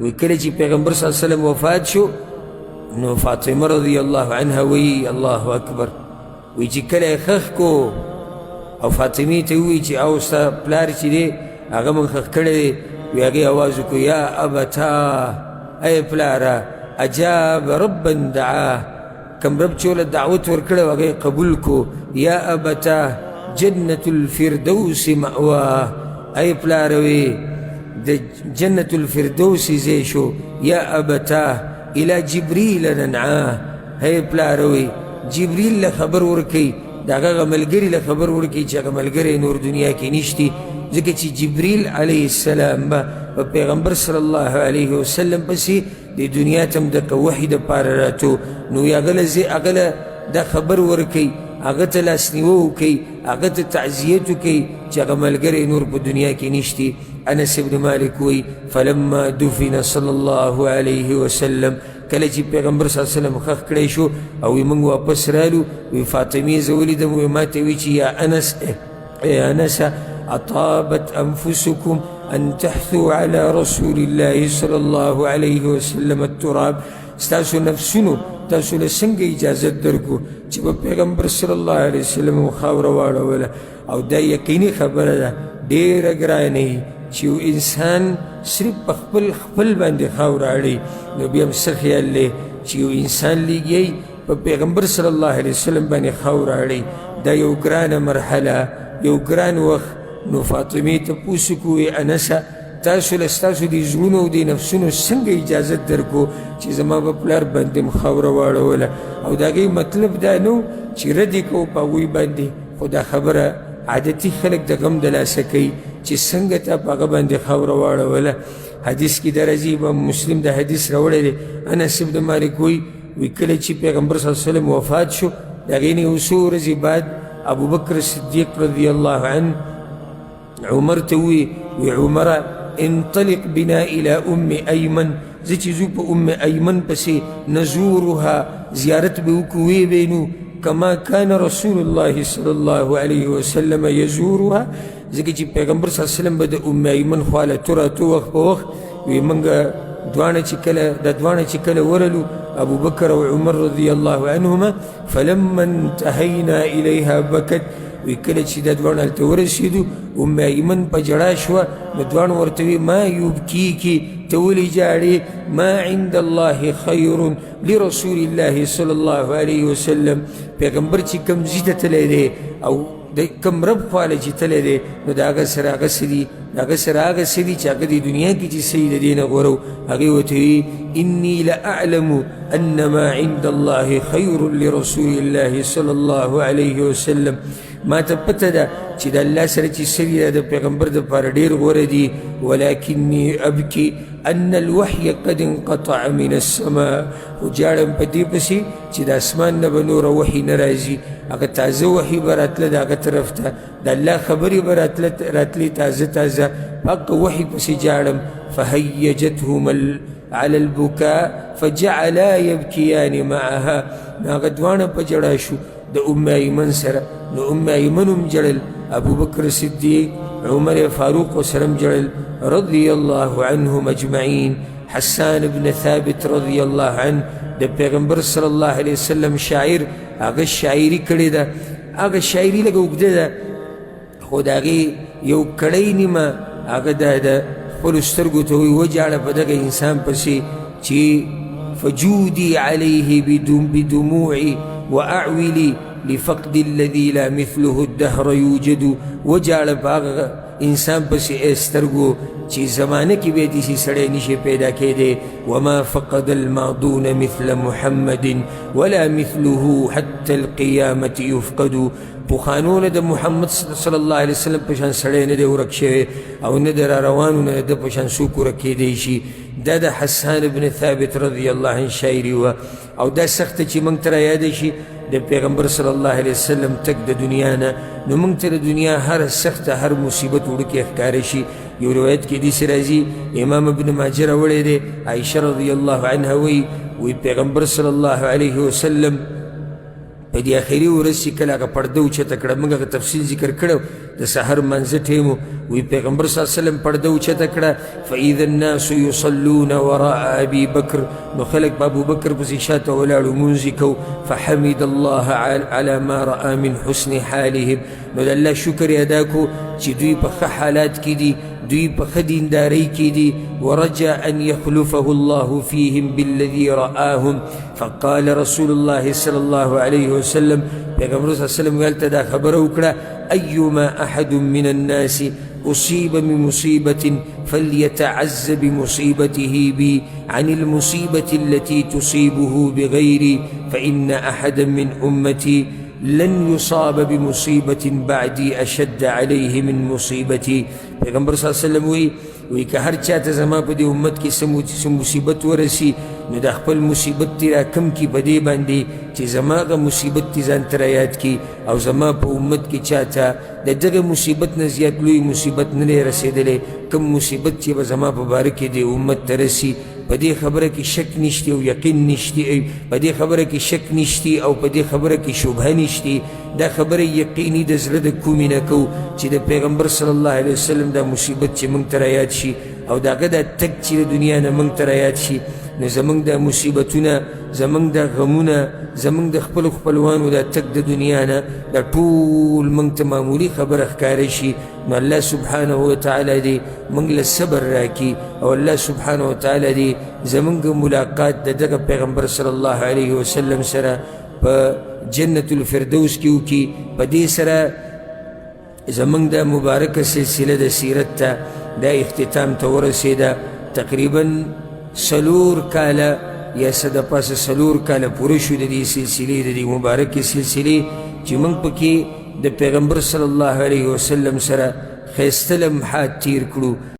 وی کله چې پیغمبر صلی الله علیه وسلم وفات شو نو فاطمه رضی الله عنها وی الله اکبر وی چې کله خخ کو او فاطمه ته وی چې او ستا پلار چې دی هغه من خخ کړی دی وی هغې آواز وکړو یا ابتا ای پلاره اجاب ربا دعاه کم رب چې وله دعوت ورکړی و هغه قبول کو یا ابتا جنة الفردوس مأواه ای پلاره وی د جنة الفردوس ځای شو یا ابتاه الى جبریل ننعاه ای پلاره وی جبریل له خبر ورکوي د هغه ملګري له خبر ورکوي چې هغه ملګری نور دنیا کې نشتی ځکه چې جبریل علیه السلام به په پیغمبر صلی الله علیه وسلم پسې د دنیا ته هم دغه وحي دپاره راتو نو هغه له دا خبر ورکوي هغه ته لاسنیوه وکوي هغه ته تعزیت وکوي چې هغه ملګری نور په دنیا کې نشتی انس ابن مالک وی فلما دفن صلی الله علیه وسلم کله چې پیغمبر صلی الله علیه وسلم خخ کړی شو او وی موږ واپس رالو وی فاطمې زه ولیدم وی ما ته وی چې یا انس اطابت انفسکم ان تحثوا على رسول الله صلی الله علیه وسلم التراب ستاسو نفسونو تاسو له څنګه اجازت درکو چې په پیغمبر صلی الله علیه وسلم خاوره واړوله او دا یقیني خبره ده ډېره ګرانه چې یو انسان صرف په خپل باندې خاوره اړوي نو بیا هم څه خیال دی چې یو انسان لیږي په پیغمبر صلی الله علیه وسلم باندې خاوره اړوي دا یو ګرانه مرحله یو ګران وخت نو فاطمې تپوس وکړو انسه تاسو له ستاسو د زړونو او د نفسونو څنګه اجازت درکو چې زما په پلار باندې م خاوره واړوله او د هغې مطلب دا نه و چې رد یې کوو په هغوی باندې خو دا خبره عادتي خلک د غم د لاسه کوي چې څنګه تا په هغه باندې خاوره واړوله حدیث کې دا راځي امام مسلم د حدیث راوړی دی انس بن مالک وی کله چې پیغمبر صلی الله علیه وسلم وفات شو د هغې نه یو څو ورځې بعد ابوبکر صدیق رضی الله عنه عمر ته وی عمره انطلق بنا الى ام ایمن زه چې ځو په ام ایمن پسې نزورها زیارت به وکړو ویې به نو کما کان رسول الله صلی الله علیه وسلم یزورها ځکه چې پیغمبر صلی الله علیه وسلم به د ام ایمن خواله توراتو وخت په وخت وی موږ دواړه چې کله ورلو ابوبکر او عمر رضی الله عنهما فلما انتهینا الیها بکت وی کله چې دا دواړه هلته ورسېدو ام ایمن په ژړا شوه نو دواړو ورته وی ما یبکیکي ته ولې ژاړې ما عند الله خیر لرسول الله صلی الله علیه وسلم پیغمبر چې کوم ځای ته تللی دی او د کوم رب خواله چې تللی دی نو د هغه سره هغه څه دي د هغه سره هغه څه دي چې هغه د دنیا کې چې څه د دې نه غوره و هغې ورته وي اني لاعلم ان ما عند الله خیر لرسول الله صلی الله علیه وسلم ما ته پته ده چې د الله سره چې څه دي د پیغمبر دپاره ډېر غوره دي ولکني ابکي ان الوحي قد انقطع من السماء خو ژاړم په دې پسې چې د اسمان نه به نوره وحي نه راځي هغه تازه وحي به راتله د هغه طرف ته د الله خبرې به راتلې تازه په هغه وحي پسې ژاړم فهیجتهما على البكاء فجعلا يبكيان معها نو هغه دواړه په ژړا شو د ام ایمن سره نو ام ایمن هم ژړل ابوبکر صدیق عمر فاروق ورسره هم ژړل رضی الله عنهم اجمعین حسان بن ثابت رضی الله عنه د پیغمبر صلی الله علیه وسلم شاعر هغه شاعري کړې ده هغه شاعري لږه اوږده ده خو د هغې یو کړی نیمه هغه دا د خپلو سترګو ته وایي وژاړه په دغه انسان پسې چې فجودي عليه بدموعي واعولي لفقد الذي لا مثله الدهر يوجد وجعل باغ انسان پسې سترګو چې زمانه کې به داسې سړی نشي پیدا کېدی وما فقد الماضون مثل محمد ولا مثله حتى القيامة يفقد پخوانونه د محمد صلی الله علیه وسلم په شان سړی نه دی ورک شوی او نه د راروانو نه د په شان څوک ورک کېدی شي دا د حسان بن ثابت رضی الله عنه شاعري وه او دا سخته چې موږ ته رایاده شي د پیغمبر صلی الله علیه وسلم تک د دنیا نه نو موږ ته د دنیا هر سخته هر مصیبت وړوکی ښکاره شي یو روایت کې داسې راځي امام ابن ماجه راوړی دی عایشه رضی الله عنها وی پیغمبر صلی الله علیه وسلم په په دې اخري ورځ چې کله هغه پرده اوچته کړه موږ هغه تفصیل ذکر کړی د سحر منځه ټیم وی پیغمبر صلی الله علیه وسلم پرده اوچته کړه فاذا الناس يصلون وراء ابي بکر نو خلک په ابوبکر پسې شاته ولاړو لمونځ یې کو فحمد الله على ما رأى من حسن حالهم نو د الله شکر یې ادا کو چې دوی په ښه حالات کې دي دوی په ښه دیندارۍ کې دي ورجا ان يخلفه الله فيهم بالذي رآهم فقال رسول الله صلى الله عليه وسلم پیغمبر صلی الله علیه وسلم هلته دا خبره وکړه ايما احد من الناس أصيب بمصيبة فليتعز بمصيبته بي عن المصيبة التي تصيبه بغيري فإن أحدا من أمتي لن يصاب بمصيبة بعدي أشد عليه من مصيبتي پیغمبر صلی الله علیه وسلم وی که هر چاته زما په دې امت کې څه مصیبت ورسي نو د خپل مصیبت تی را کم کي په دې باندې چې زما هغه مصیبت تی ځان ته رایاد کي او زما په امت کې چاته د دغه مصیبت نه زیات لوی مصیبت نه دی رسېدلی کوم مصیبت چې به زما په باره کې د امت ته رسي په دې خبره کې شک نشتی او یقین نشتی په دې خبره کې شک نشتی او په دې خبره کې شبهه نشتی دا خبره یقیني د زړه د کومې نه کوو چې د پیغمبر صلی الله علیه وسلم دا مصیبت چې موږ ته رایاد شي او د هغه دا تګ چې د دنیا نه موږ ته رایاد شي نو زموږ دا مصیبتونه زموږ دا غمونه زموږ د خپلو خپلوانو دا تګ د دنیا نه دا ټول موږ ته معمولي خبره ښکاره شي نو الله سبحانه وتعالی دې موږ له صبر راکړي او الله سبحانه وتعالی دې زموږ ملاقات د دغه پیغمبر صلی الله علیه وسلم سره په جنت الفردوس کې وکړي په دې سره زموږ دا مبارکه سلسله د سیرت ته دا اختتام ته ورسېده تقریبا 4 کاله یا څه د پاسه 4 کاله پوره شو د دې سلسلې د دې مبارکې سلسلې چې موږ پکې د پیغمبر صلی الله علیه وسلم سره ښایسته لمحات تیر کړو